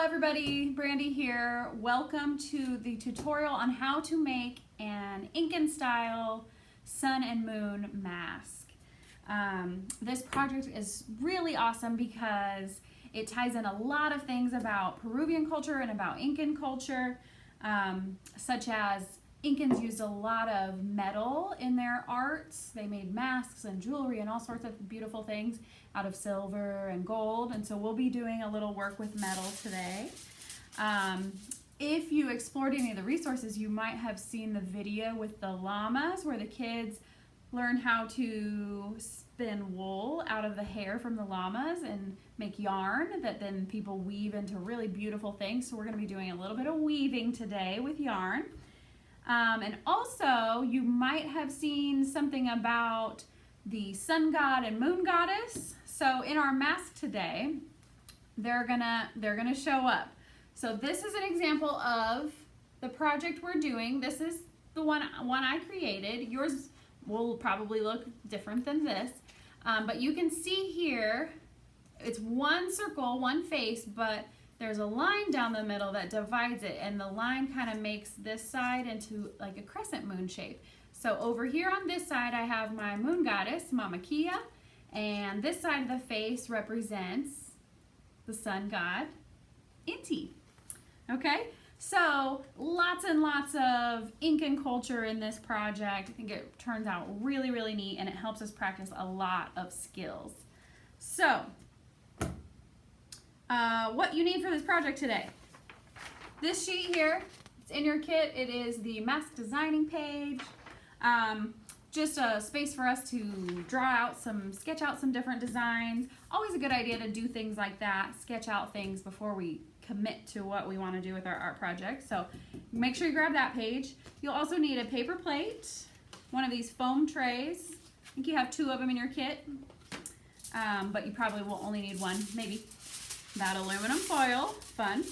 everybody, Brandy here. Welcome to the tutorial on how to make an Incan style sun and moon mask. This project is really awesome because it ties in a lot of things about Peruvian culture and about Incan culture, such as Incans used a lot of metal in their arts. They made masks and jewelry and all sorts of beautiful things out of silver and gold. And so we'll be doing a little work with metal today. If you explored any of the resources, you might have seen the video with the llamas where the kids learn how to spin wool out of the hair from the llamas and make yarn that then people weave into really beautiful things. So we're going to be doing a little bit of weaving today with yarn. And also, you might have seen something about the sun god and moon goddess. So in our mask today, they're gonna show up. So this is an example of the project we're doing. This is the one I created. Yours will probably look different than this, but you can see here, it's one circle, one face, but there's a line down the middle that divides it, and the line kind of makes this side into like a crescent moon shape. So over here on this side, I have my moon goddess, Mama Kia, and this side of the face represents the sun god, Inti. Okay, so lots and lots of Incan culture in this project. I think it turns out really, really neat, and it helps us practice a lot of skills. So, what you need for this project today. This sheet here, it's in your kit. It is the mask designing page. Just a space for us to sketch out some different designs. Always a good idea to do things like that, sketch out things before we commit to what we want to do with our art project. So make sure you grab that page. You'll also need a paper plate, one of these foam trays. I think you have 2 of them in your kit, but you probably will only need 1, maybe. That aluminum foil, fun.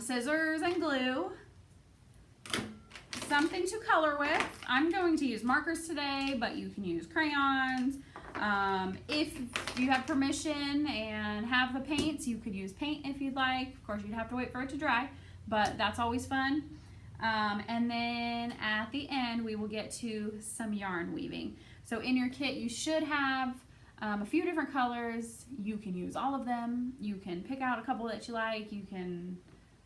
Scissors and glue. Something to color with. I'm going to use markers today, but you can use crayons. If you have permission and have the paints, you could use paint if you'd like. Of course, you'd have to wait for it to dry, but that's always fun. And then at the end, we will get to some yarn weaving. So in your kit, you should have a few different colors. You can use all of them. You can pick out a couple that you like. You can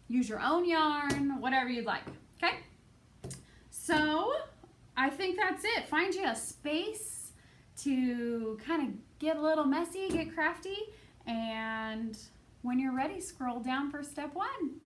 use your own yarn, whatever you'd like, okay? So I think that's it. Find you a space to kind of get a little messy, get crafty, and when you're ready, scroll down for step 1.